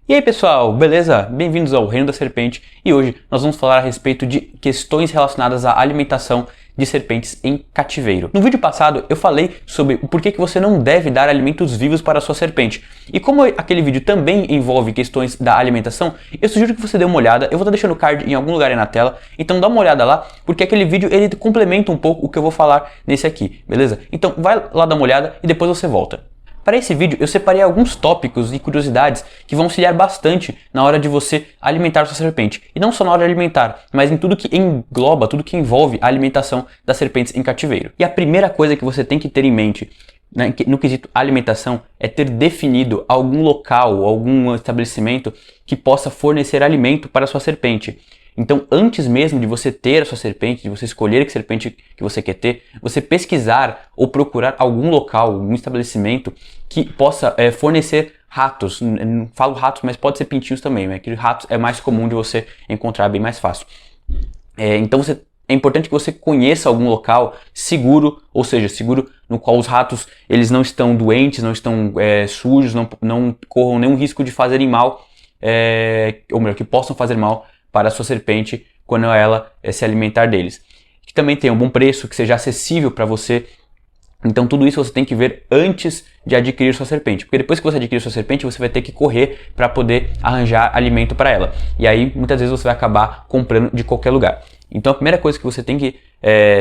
E aí pessoal, beleza? Bem-vindos ao Reino da Serpente e hoje nós vamos falar a respeito de questões relacionadas à alimentação de serpentes em cativeiro. No vídeo passado eu falei sobre o porquê que você não deve dar alimentos vivos para a sua serpente. E como aquele vídeo também envolve questões da alimentação, eu sugiro que você dê uma olhada, eu vou estar deixando o card em algum lugar aí na tela, então dá uma olhada lá, porque aquele vídeo ele complementa um pouco o que eu vou falar nesse aqui, beleza? Então vai lá dar uma olhada e depois você volta. Para esse vídeo eu separei alguns tópicos e curiosidades que vão auxiliar bastante na hora de você alimentar sua serpente. E não só na hora de alimentar, mas em tudo que engloba, tudo que envolve a alimentação das serpentes em cativeiro. E a primeira coisa que você tem que ter em mente no quesito alimentação é ter definido algum local, algum estabelecimento que possa fornecer alimento para a sua serpente. Então, antes mesmo de você ter a sua serpente, de você escolher que serpente que você quer ter, você pesquisar ou procurar algum local, algum estabelecimento que possa fornecer ratos. Não falo ratos, mas pode ser pintinhos também, né? Que ratos é mais comum de você encontrar, bem mais fácil. Então, é importante que você conheça algum local seguro, ou seja, seguro no qual os ratos eles não estão doentes, não estão sujos, não corram nenhum risco de fazerem mal, ou melhor, que possam fazer mal para a sua serpente quando ela se alimentar deles. Que também tenha um bom preço, que seja acessível para você. Então tudo isso você tem que ver antes de adquirir sua serpente. Porque depois que você adquirir sua serpente, você vai ter que correr para poder arranjar alimento para ela. E aí muitas vezes você vai acabar comprando de qualquer lugar. Então a primeira coisa que você tem que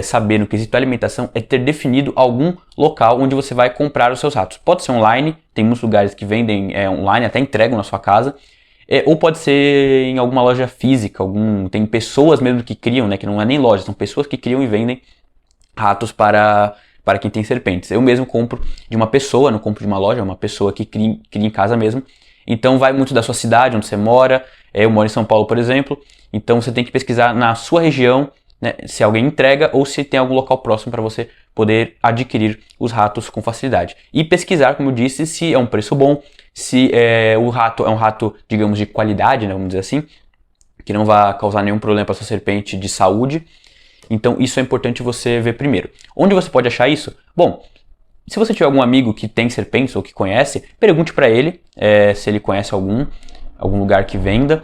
saber no quesito alimentação é ter definido algum local onde você vai comprar os seus ratos. Pode ser online, tem muitos lugares que vendem online, até entregam na sua casa. Ou pode ser em alguma loja física, tem pessoas mesmo que criam, né, que não é nem loja, são pessoas que criam e vendem ratos para quem tem serpentes. Eu mesmo compro de uma pessoa, não compro de uma loja, é uma pessoa que cria em casa mesmo. Então vai muito da sua cidade, onde você mora. Eu moro em São Paulo, por exemplo, então você tem que pesquisar na sua região, né, se alguém entrega ou se tem algum local próximo para você poder adquirir os ratos com facilidade. E pesquisar, como eu disse, se é um preço bom, se o rato é um rato, digamos, de qualidade, né, vamos dizer assim, que não vai causar nenhum problema para sua serpente de saúde. Então isso é importante você ver primeiro. Onde você pode achar isso? Bom, se você tiver algum amigo que tem serpentes ou que conhece, pergunte para ele se ele conhece algum lugar que venda.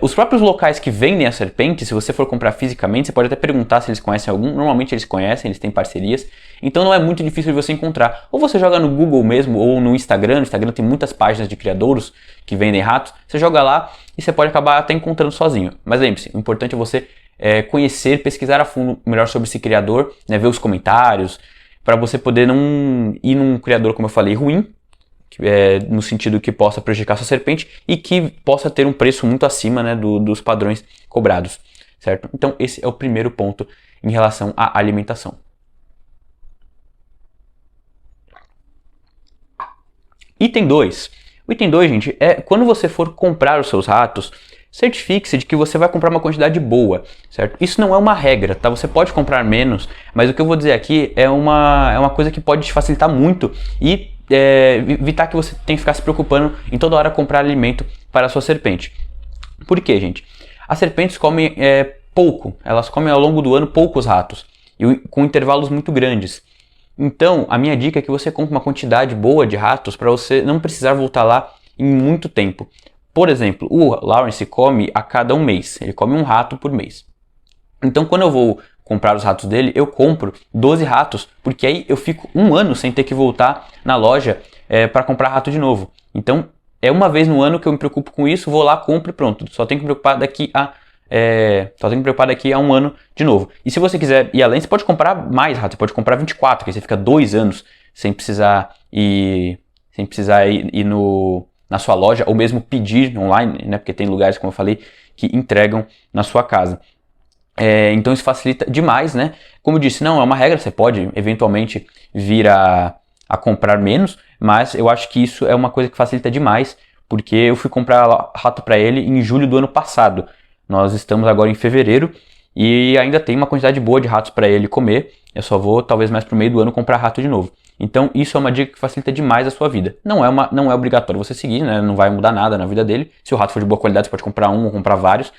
Os próprios locais que vendem a serpente, se você for comprar fisicamente, você pode até perguntar se eles conhecem algum. Normalmente eles conhecem, eles têm parcerias. Então não é muito difícil de você encontrar. Ou você joga no Google mesmo, ou no Instagram. No Instagram tem muitas páginas de criadouros que vendem ratos. Você joga lá e você pode acabar até encontrando sozinho. Mas lembre-se, o importante é você conhecer, pesquisar a fundo melhor sobre esse criador, né, ver os comentários, para você poder não ir num criador, como eu falei, ruim, no sentido que possa prejudicar sua serpente e que possa ter um preço muito acima, né, dos padrões cobrados, certo? Então esse é o primeiro ponto em relação à alimentação. Item 2. O item 2, gente, é quando você for comprar os seus ratos, certifique-se de que você vai comprar uma quantidade boa, certo? Isso não é uma regra, tá? Você pode comprar menos, mas o que eu vou dizer aqui é uma coisa que pode te facilitar muito e evitar que você tenha que ficar se preocupando em toda hora comprar alimento para a sua serpente. Por quê, gente? As serpentes comem pouco, elas comem ao longo do ano poucos ratos, e com intervalos muito grandes. Então, a minha dica é que você compre uma quantidade boa de ratos para você não precisar voltar lá em muito tempo. Por exemplo, o Lawrence come a cada um mês, ele come um rato por mês. Então, quando eu vou comprar os ratos dele, eu compro 12 ratos, porque aí eu fico um ano sem ter que voltar na loja para comprar rato de novo. Então, é uma vez no ano que eu me preocupo com isso, vou lá, compro e pronto. Só tenho que me preocupar daqui a um ano de novo. E se você quiser ir além, você pode comprar mais ratos, você pode comprar 24, que aí você fica 2 anos sem precisar ir na sua loja, ou mesmo pedir online, né, porque tem lugares, como eu falei, que entregam na sua casa. Então isso facilita demais, né? Como eu disse, não é uma regra, você pode eventualmente vir a comprar menos, mas eu acho que isso é uma coisa que facilita demais, porque eu fui comprar rato para ele em julho do ano passado. Nós estamos agora em fevereiro e ainda tem uma quantidade boa de ratos para ele comer. Eu só vou, talvez mais pro meio do ano, comprar rato de novo. Então isso é uma dica que facilita demais a sua vida. Não é obrigatório você seguir, né? Não vai mudar nada na vida dele. Se o rato for de boa qualidade, você pode comprar um ou comprar vários,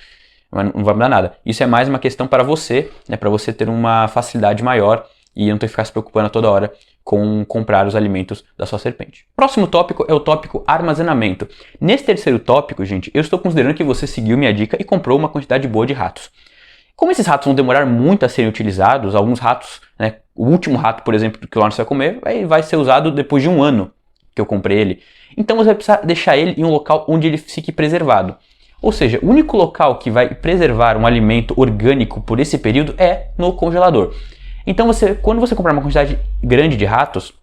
mas não vai mudar nada. Isso é mais uma questão para você, né? Para você ter uma facilidade maior e não ter que ficar se preocupando a toda hora com comprar os alimentos da sua serpente. Próximo tópico é o tópico armazenamento. Nesse terceiro tópico, gente, eu estou considerando que você seguiu minha dica e comprou uma quantidade boa de ratos. Como esses ratos vão demorar muito a serem utilizados, alguns ratos, né, o último rato, por exemplo, que o Lawrence vai comer, vai ser usado depois de 1 ano que eu comprei ele. Então você vai precisar deixar ele em um local onde ele fique preservado. Ou seja, o único local que vai preservar um alimento orgânico por esse período é no congelador. Então quando você comprar uma quantidade grande de ratos,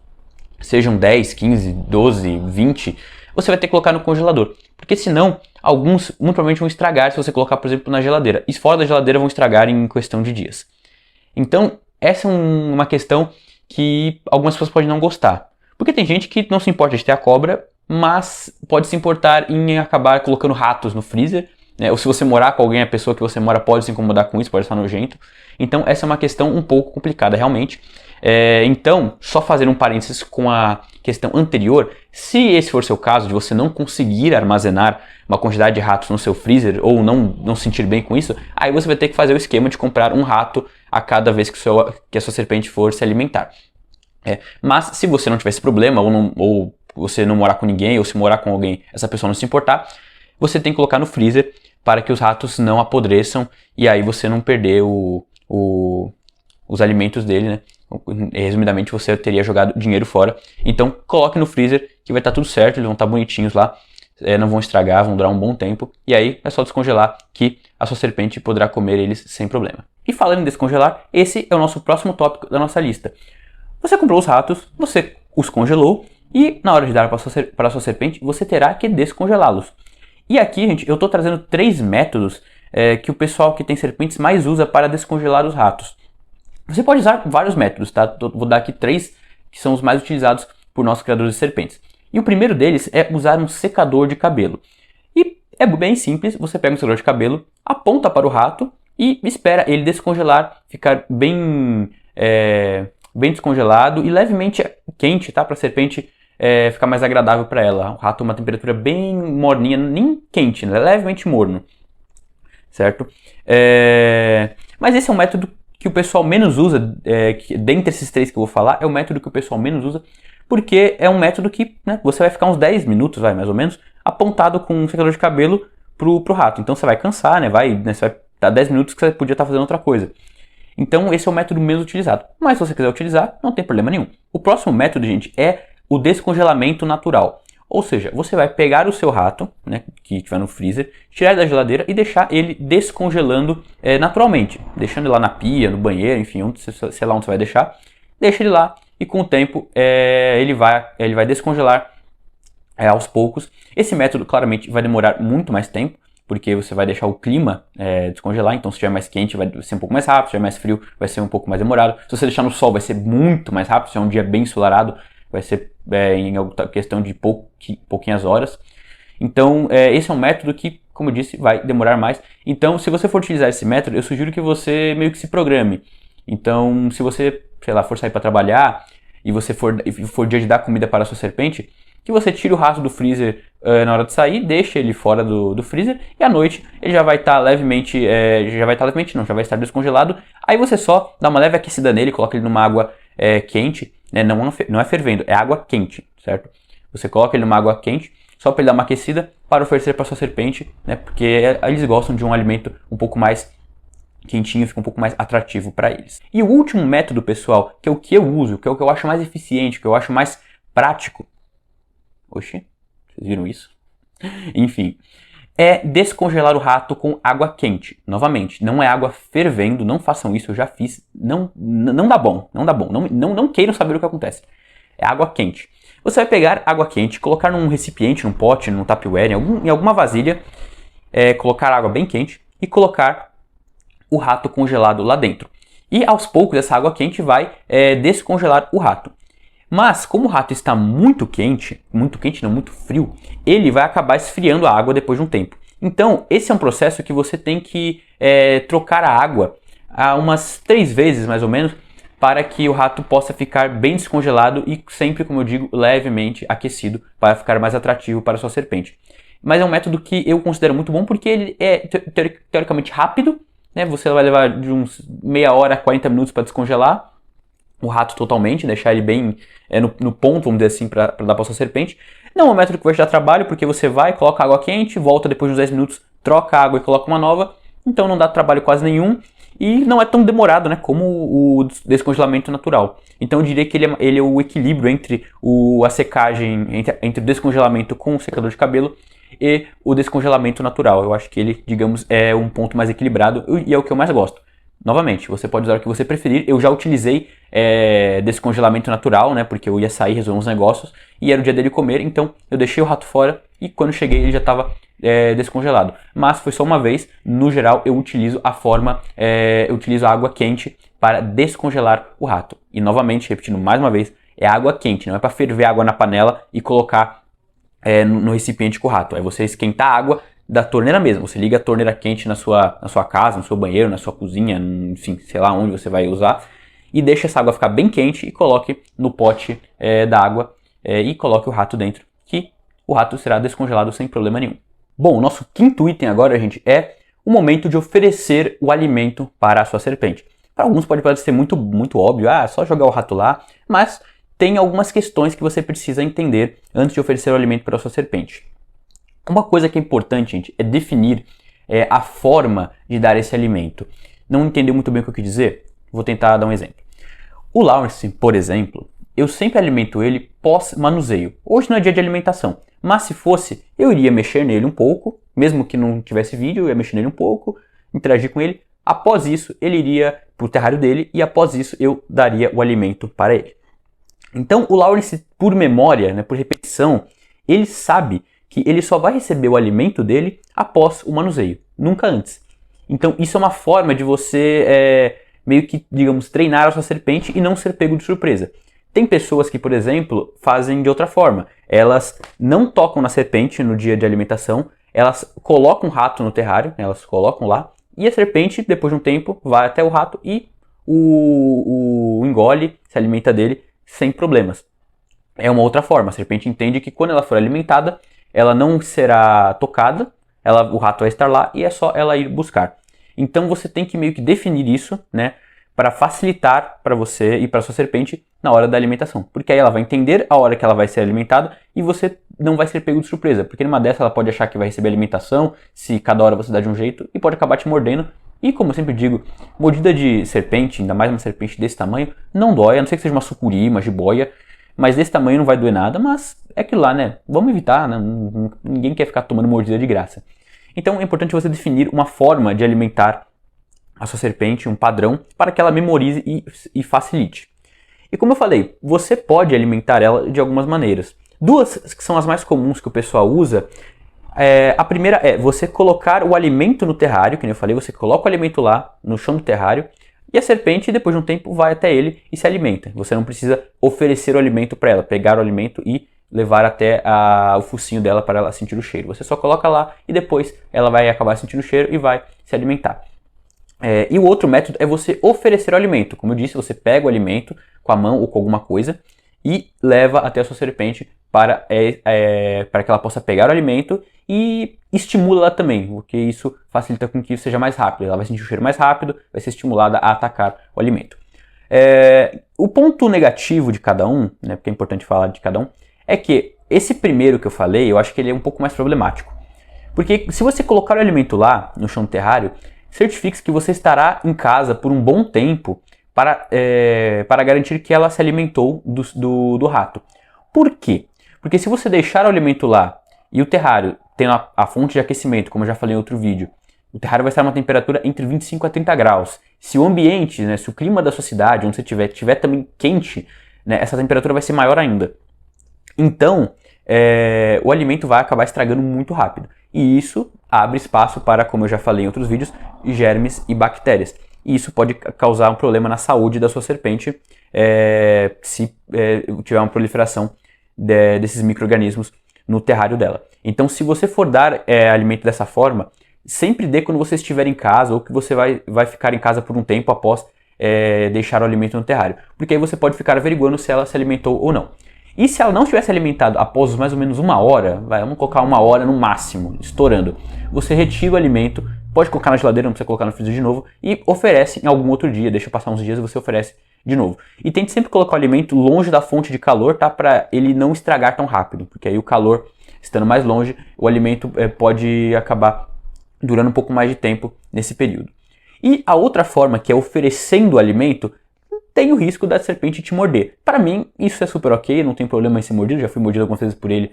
sejam 10, 15, 12, 20, você vai ter que colocar no congelador. Porque senão, alguns muito provavelmente vão estragar se você colocar, por exemplo, na geladeira. E fora da geladeira vão estragar em questão de dias. Então, essa é uma questão que algumas pessoas podem não gostar. Porque tem gente que não se importa de ter a cobra, mas pode se importar em acabar colocando ratos no freezer, né? Ou se você morar com alguém, a pessoa que você mora pode se incomodar com isso, pode estar nojento. Então essa é uma questão um pouco complicada realmente. Então, só fazer um parênteses com a questão anterior, se esse for seu caso, de você não conseguir armazenar uma quantidade de ratos no seu freezer, ou não sentir bem com isso, aí você vai ter que fazer o esquema de comprar um rato a cada vez que a sua serpente for se alimentar. Mas se você não tiver esse problema, ou você não morar com ninguém, ou se morar com alguém, essa pessoa não se importar, você tem que colocar no freezer para que os ratos não apodreçam e aí você não perder os alimentos dele, né? Resumidamente, você teria jogado dinheiro fora. Então, coloque no freezer que vai estar tudo certo, eles vão estar bonitinhos lá, não vão estragar, vão durar um bom tempo. E aí, é só descongelar que a sua serpente poderá comer eles sem problema. E falando em descongelar, esse é o nosso próximo tópico da nossa lista. Você comprou os ratos, você os congelou e na hora de dar para a sua serpente, você terá que descongelá-los. E aqui, gente, eu estou trazendo 3 métodos que o pessoal que tem serpentes mais usa para descongelar os ratos. Você pode usar vários métodos, tá? Vou dar aqui 3 que são os mais utilizados por nossos criadores de serpentes. E o primeiro deles é usar um secador de cabelo. E é bem simples, você pega um secador de cabelo, aponta para o rato e espera ele descongelar, ficar bem descongelado e levemente quente, tá? Para a serpente ficar mais agradável para ela. O rato uma temperatura bem morninha, nem quente, né? Levemente morno, certo? Mas esse é um método que o pessoal menos usa, dentre esses 3 que eu vou falar, é o método que o pessoal menos usa, porque é um método que, né, você vai ficar uns 10 minutos, mais ou menos, apontado com um secador de cabelo pro rato. Então você vai cansar, né, você vai dar 10 minutos que você podia estar fazendo outra coisa. Então esse é o método menos utilizado. Mas se você quiser utilizar, não tem problema nenhum. O próximo método, gente, é o descongelamento natural. Ou seja, você vai pegar o seu rato, né, que estiver no freezer, tirar ele da geladeira e deixar ele descongelando naturalmente. Deixando ele lá na pia, no banheiro, enfim, sei lá onde você vai deixar. Deixa ele lá e com o tempo ele vai descongelar aos poucos. Esse método claramente vai demorar muito mais tempo, porque você vai deixar o clima descongelar. Então se estiver mais quente vai ser um pouco mais rápido, se estiver mais frio vai ser um pouco mais demorado. Se você deixar no sol vai ser muito mais rápido, se é um dia bem ensolarado vai ser em questão de pouquinhas horas. Então, esse é um método que, como eu disse, vai demorar mais. Então, se você for utilizar esse método, eu sugiro que você meio que se programe. Então, se você, sei lá, for sair para trabalhar e você for dia de dar comida para a sua serpente, que você tire o rato do freezer na hora de sair, deixe ele fora do freezer e à noite ele já vai estar já vai estar descongelado. Aí você só dá uma leve aquecida nele, coloca ele numa água quente, né? Não é fervendo, é água quente, certo? Você coloca ele numa água quente, só para ele dar uma aquecida para oferecer para sua serpente, né? Porque eles gostam de um alimento um pouco mais quentinho, fica um pouco mais atrativo para eles. E o último método, pessoal, que é o que eu uso, que é o que eu acho mais eficiente, que eu acho mais prático. Oxi, vocês viram isso? Enfim, é descongelar o rato com água quente. Novamente, não é água fervendo, não façam isso, eu já fiz. Não dá bom, não queiram saber o que acontece. É água quente. Você vai pegar água quente, colocar num recipiente, num pote, num Tupperware, em alguma vasilha, colocar água bem quente e colocar o rato congelado lá dentro. E aos poucos essa água quente vai descongelar o rato. Mas como o rato está muito quente não, muito frio, ele vai acabar esfriando a água depois de um tempo. Então esse é um processo que você tem que trocar a água umas 3 vezes mais ou menos, para que o rato possa ficar bem descongelado e sempre, como eu digo, levemente aquecido, para ficar mais atrativo para a sua serpente. Mas é um método que eu considero muito bom porque ele é teoricamente rápido, né? Você vai levar de uns meia hora a 40 minutos para descongelar. o rato totalmente, deixar ele bem no ponto, vamos dizer assim, para dar para sua serpente. Não é um método que vai te dar trabalho, porque você vai, coloca água quente, volta depois de uns 10 minutos, troca a água e coloca uma nova, então não dá trabalho quase nenhum e não é tão demorado, né, como o descongelamento natural. Então eu diria que ele é o equilíbrio entre a secagem, entre o descongelamento com o secador de cabelo e o descongelamento natural. Eu acho que ele, digamos, é um ponto mais equilibrado e é o que eu mais gosto. Novamente, você pode usar o que você preferir. Eu já utilizei descongelamento natural, né? Porque eu ia sair, resolver uns negócios e era o dia dele comer, então eu deixei o rato fora e quando cheguei ele já estava descongelado. Mas foi só uma vez. No geral, eu utilizo eu utilizo a água quente para descongelar o rato. E novamente, repetindo mais uma vez, é água quente, não é para ferver água na panela e colocar no recipiente com o rato. É você esquentar a água da torneira mesmo. Você liga a torneira quente na sua casa, no seu banheiro, na sua cozinha, enfim, sei lá onde você vai usar, e deixa essa água ficar bem quente e coloque no pote da água e coloque o rato dentro, que o rato será descongelado sem problema nenhum. Bom, o nosso quinto item agora, gente, é o momento de oferecer o alimento para a sua serpente. Para alguns pode parecer muito, muito óbvio, só jogar o rato lá, mas tem algumas questões que você precisa entender antes de oferecer o alimento para a sua serpente. Uma coisa que é importante, gente, é definir a forma de dar esse alimento. Não entendeu muito bem o que eu quis dizer? Vou tentar dar um exemplo. O Lawrence, por exemplo, eu sempre alimento ele pós-manuseio. Hoje não é dia de alimentação, mas se fosse, eu iria mexer nele um pouco, mesmo que não tivesse vídeo, eu ia mexer nele um pouco, interagir com ele. Após isso, ele iria para o terrário dele e após isso eu daria o alimento para ele. Então o Lawrence, por memória, né, por repetição, ele sabe que ele só vai receber o alimento dele após o manuseio, nunca antes. Então isso é uma forma de você meio que, digamos, treinar a sua serpente e não ser pego de surpresa. Tem pessoas que, por exemplo, fazem de outra forma. Elas não tocam na serpente no dia de alimentação, elas colocam o rato no terrário, né, elas colocam lá, e a serpente, depois de um tempo, vai até o rato e o engole, se alimenta dele sem problemas. É uma outra forma. A serpente entende que quando ela for alimentada, ela não será tocada, o rato vai estar lá e é só ela ir buscar. Então você tem que meio que definir isso, né, para facilitar para você e para sua serpente na hora da alimentação. Porque aí ela vai entender a hora que ela vai ser alimentada e você não vai ser pego de surpresa. Porque numa dessa ela pode achar que vai receber alimentação, se cada hora você dá de um jeito, e pode acabar te mordendo. E como eu sempre digo, mordida de serpente, ainda mais uma serpente desse tamanho, não dói, a não ser que seja uma sucuri, uma jiboia, mas desse tamanho não vai doer nada, mas é aquilo lá, né? Vamos evitar, né? Ninguém quer ficar tomando mordida de graça. Então é importante você definir uma forma de alimentar a sua serpente, um padrão, para que ela memorize e facilite. E como eu falei, você pode alimentar ela de algumas maneiras. Duas que são as mais comuns que o pessoal usa. A primeira é você colocar o alimento no terrário, que nem eu falei, você coloca o alimento lá no chão do terrário e a serpente, depois de um tempo, vai até ele e se alimenta. Você não precisa oferecer o alimento para ela, pegar o alimento e levar até o focinho dela para ela sentir o cheiro. Você só coloca lá e depois ela vai acabar sentindo o cheiro e vai se alimentar. E o outro método é você oferecer o alimento. Como eu disse, você pega o alimento com a mão ou com alguma coisa e leva até a sua serpente para que ela possa pegar o alimento e estimula ela também, porque isso facilita com que isso seja mais rápido. Ela vai sentir o cheiro mais rápido, vai ser estimulada a atacar o alimento. O ponto negativo de cada um, né, porque é importante falar de cada um, é que esse primeiro que eu falei, eu acho que ele é um pouco mais problemático. Porque se você colocar o alimento lá no chão do terrário, certifique-se que você estará em casa por um bom tempo para garantir que ela se alimentou do rato. Por quê? Porque se você deixar o alimento lá e o terrário tem a fonte de aquecimento, como eu já falei em outro vídeo, o terrário vai estar numa temperatura entre 25 a 30 graus. Se o ambiente, né, se o clima da sua cidade, onde você estiver também quente, né, essa temperatura vai ser maior ainda. Então, o alimento vai acabar estragando muito rápido. E isso abre espaço para, como eu já falei em outros vídeos, germes e bactérias. E isso pode causar um problema na saúde da sua serpente se tiver uma proliferação desses micro-organismos no terrário dela. Então, se você for dar alimento dessa forma, sempre dê quando você estiver em casa ou que você vai ficar em casa por um tempo após deixar o alimento no terrário. Porque aí você pode ficar averiguando se ela se alimentou ou não. E se ela não tivesse alimentado após mais ou menos uma hora, vamos colocar uma hora no máximo, estourando, você retira o alimento, pode colocar na geladeira, não precisa colocar no freezer de novo, e oferece em algum outro dia, deixa passar uns dias e você oferece de novo. E tente sempre colocar o alimento longe da fonte de calor, tá? Para ele não estragar tão rápido, porque aí o calor, estando mais longe, o alimento pode acabar durando um pouco mais de tempo nesse período. E a outra forma, que é oferecendo o alimento, tem o risco da serpente te morder. Para mim, isso é super ok, não tem problema em ser mordido, já fui mordido algumas vezes por ele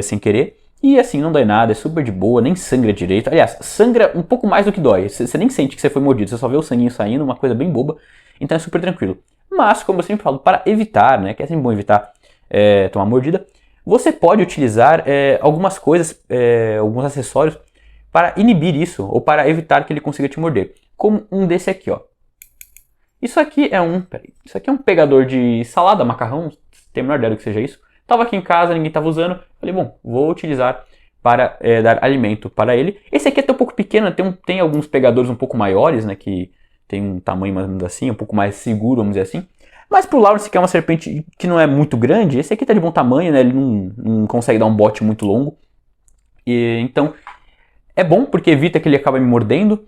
sem querer. E assim, não dói nada, é super de boa, nem sangra direito. Aliás, sangra um pouco mais do que dói. Você nem sente que você foi mordido, você só vê o sanguinho saindo, uma coisa bem boba. Então é super tranquilo. Mas, como eu sempre falo, para evitar, né, que é sempre bom evitar tomar mordida, você pode utilizar algumas coisas, alguns acessórios para inibir isso, ou para evitar que ele consiga te morder. Como um desse aqui, ó. Isso aqui é um pegador de salada, macarrão, tem a menor ideia do que seja isso. Tava aqui em casa, ninguém tava usando, falei, bom, vou utilizar para dar alimento para ele. Esse aqui é até um pouco pequeno, tem alguns pegadores um pouco maiores, né, que tem um tamanho mais ou menos assim, um pouco mais seguro, vamos dizer assim. Mas pro Lawrence, que é uma serpente que não é muito grande, esse aqui tá de bom tamanho, né, ele não consegue dar um bote muito longo. E, então, é bom porque evita que ele acabe me mordendo.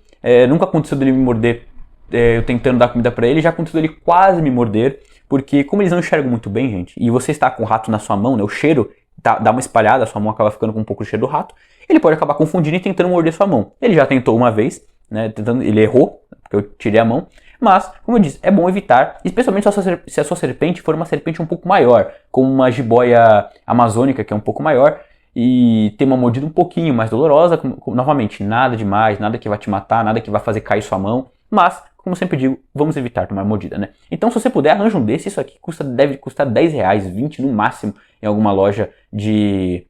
Nunca aconteceu dele me morder eu tentando dar comida para ele, já aconteceu dele quase me morder. Porque como eles não enxergam muito bem, gente, e você está com o rato na sua mão, né, o cheiro dá uma espalhada, a sua mão acaba ficando com um pouco de cheiro do rato, ele pode acabar confundindo e tentando morder sua mão. Ele já tentou uma vez, né, ele errou, porque eu tirei a mão, mas, como eu disse, é bom evitar, especialmente se a sua serpente for uma serpente um pouco maior, como uma jiboia amazônica, que é um pouco maior, e tem uma mordida um pouquinho mais dolorosa, novamente, nada demais, nada que vai te matar, nada que vai fazer cair sua mão, mas, como eu sempre digo, vamos evitar tomar mordida, né? Então, se você puder, arranja um desse. Isso aqui deve custar 10 reais, 20 no máximo, em alguma loja de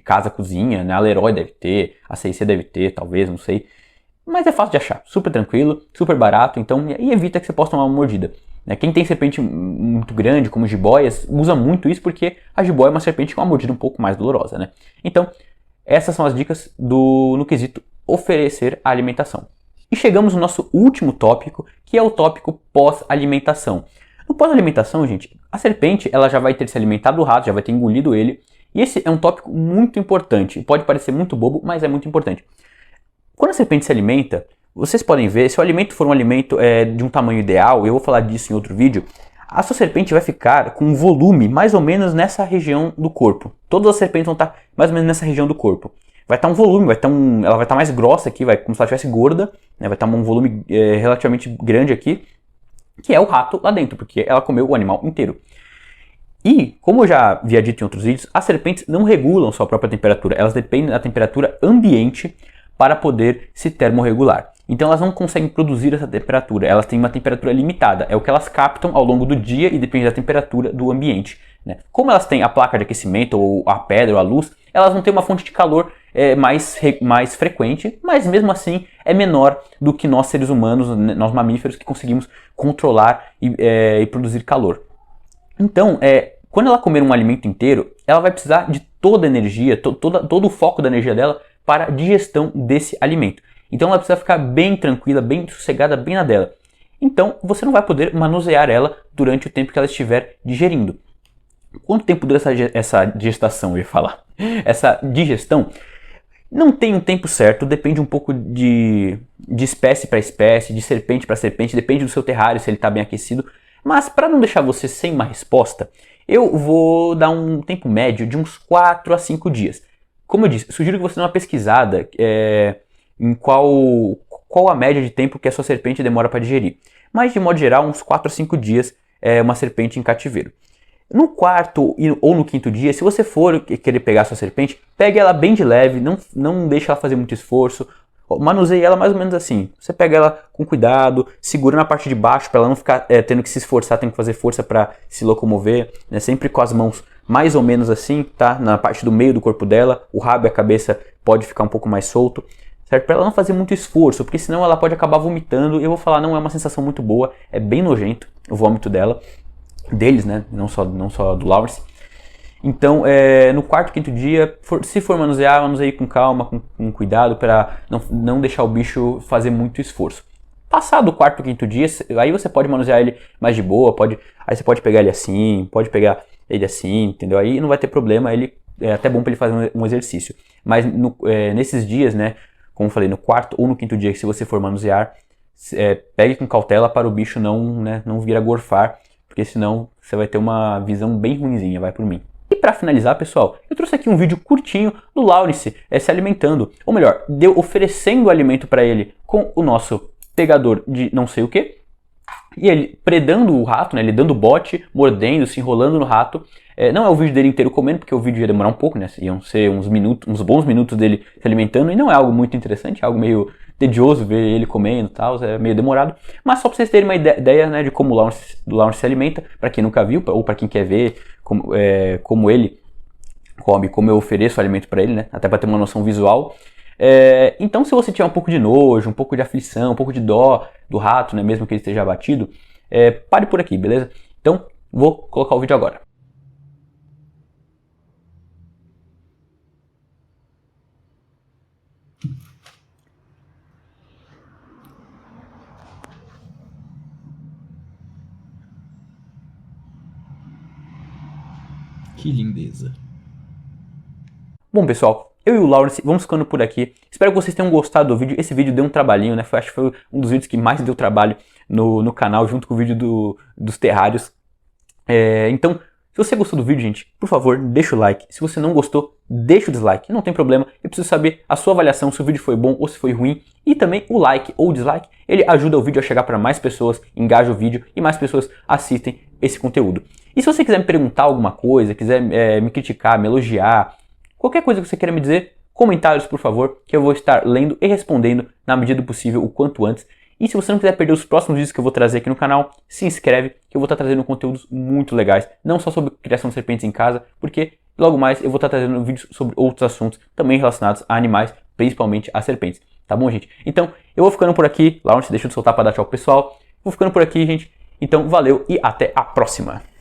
casa, cozinha, né? A Leroy deve ter, a C&C deve ter, talvez, não sei. Mas é fácil de achar, super tranquilo, super barato, então, e evita que você possa tomar uma mordida. Né? Quem tem serpente muito grande, como jiboias, usa muito isso porque a jiboia é uma serpente com uma mordida um pouco mais dolorosa, né? Então, essas são as dicas no quesito oferecer a alimentação. E chegamos no nosso último tópico, que é o tópico pós-alimentação. No pós-alimentação, gente, a serpente ela já vai ter se alimentado do rato, já vai ter engolido ele. E esse é um tópico muito importante. Pode parecer muito bobo, mas é muito importante. Quando a serpente se alimenta, vocês podem ver, se o alimento for um alimento de um tamanho ideal, eu vou falar disso em outro vídeo, a sua serpente vai ficar com um volume mais ou menos nessa região do corpo. Todas as serpentes vão estar mais ou menos nessa região do corpo. Vai estar um volume, ela vai estar mais grossa aqui, como se ela estivesse gorda, né? Vai estar um volume relativamente grande aqui, que é o rato lá dentro, porque ela comeu o animal inteiro. E, como eu já havia dito em outros vídeos, as serpentes não regulam sua própria temperatura, elas dependem da temperatura ambiente para poder se termorregular. Então elas não conseguem produzir essa temperatura, elas têm uma temperatura limitada, é o que elas captam ao longo do dia e depende da temperatura do ambiente. Né? Como elas têm a placa de aquecimento, ou a pedra, ou a luz, elas vão ter uma fonte de calor mais frequente, mas mesmo assim é menor do que nós seres humanos, nós mamíferos, que conseguimos controlar e produzir calor. Então, quando ela comer um alimento inteiro, ela vai precisar de toda a energia, todo o foco da energia dela para a digestão desse alimento. Então ela precisa ficar bem tranquila, bem sossegada, bem na dela. Então você não vai poder manusear ela durante o tempo que ela estiver digerindo. Quanto tempo dura essa digestação, eu ia falar? Essa digestão não tem um tempo certo, depende um pouco de espécie para espécie, de serpente para serpente, depende do seu terrário, se ele está bem aquecido. Mas para não deixar você sem uma resposta, eu vou dar um tempo médio de uns 4 a 5 dias. Como eu disse, sugiro que você dê uma pesquisada em qual a média de tempo que a sua serpente demora para digerir. Mas de modo geral, uns 4 a 5 dias é uma serpente em cativeiro. No quarto ou no quinto dia, se você for querer pegar a sua serpente, pegue ela bem de leve, não deixe ela fazer muito esforço, manuseie ela mais ou menos assim. Você pega ela com cuidado, segura na parte de baixo para ela não ficar tendo que se esforçar, tendo que fazer força para se locomover, né? Sempre com as mãos mais ou menos assim, tá? Na parte do meio do corpo dela, o rabo e a cabeça pode ficar um pouco mais solto, certo? Para ela não fazer muito esforço, porque senão ela pode acabar vomitando. E eu vou falar, não é uma sensação muito boa, é bem nojento o vômito deles, né? Não só do Lawrence. Então, no quarto, quinto dia, se for manuseie com calma, com cuidado, para não deixar o bicho fazer muito esforço. Passado o quarto, quinto dia, aí você pode manusear ele mais de boa, aí você pode pegar ele assim, pode pegar ele assim, entendeu? Aí não vai ter problema, é até bom para ele fazer um exercício. Mas nesses dias, né, como eu falei, no quarto ou no quinto dia, que se você for manusear, pegue com cautela para o bicho não, né, não vir a gorfar, porque senão você vai ter uma visão bem ruinzinha, vai por mim. E para finalizar, pessoal, eu trouxe aqui um vídeo curtinho do Lawrence se alimentando, ou melhor, oferecendo alimento para ele com o nosso pegador de não sei o que, e ele predando o rato, né, ele dando bote, mordendo, se enrolando no rato. Não é o vídeo dele inteiro comendo, porque o vídeo ia demorar um pouco, né, iam ser uns bons minutos dele se alimentando, e não é algo muito interessante, é algo meio tedioso ver ele comendo e tal, é meio demorado, mas só para vocês terem uma ideia, né, de como o Lawrence se alimenta, para quem nunca viu, ou para quem quer ver como ele come, como eu ofereço alimento para ele, né, até para ter uma noção visual. Então, se você tiver um pouco de nojo, um pouco de aflição, um pouco de dó do rato, né, mesmo que ele esteja abatido, pare por aqui, beleza? Então, vou colocar o vídeo agora. Que lindeza. Bom, pessoal, eu e o Lawrence vamos ficando por aqui. Espero que vocês tenham gostado do vídeo. Esse vídeo deu um trabalhinho, né? Acho que foi um dos vídeos que mais deu trabalho no canal, junto com o vídeo dos terrários. Então, se você gostou do vídeo, gente, por favor, deixa o like. Se você não gostou, deixa o dislike. Não tem problema. Eu preciso saber a sua avaliação, se o vídeo foi bom ou se foi ruim. E também o like ou o dislike, ele ajuda o vídeo a chegar para mais pessoas, engaja o vídeo e mais pessoas assistem esse conteúdo. E se você quiser me perguntar alguma coisa, quiser me criticar, me elogiar, qualquer coisa que você queira me dizer, comentários, por favor, que eu vou estar lendo e respondendo na medida do possível, o quanto antes. E se você não quiser perder os próximos vídeos que eu vou trazer aqui no canal, se inscreve, que eu vou estar trazendo conteúdos muito legais, não só sobre criação de serpentes em casa, porque logo mais eu vou estar trazendo vídeos sobre outros assuntos também relacionados a animais, principalmente a serpentes. Tá bom, gente? Então, eu vou ficando por aqui. Lawrence, deixa eu soltar para dar tchau pro pessoal. Vou ficando por aqui, gente. Então, valeu e até a próxima!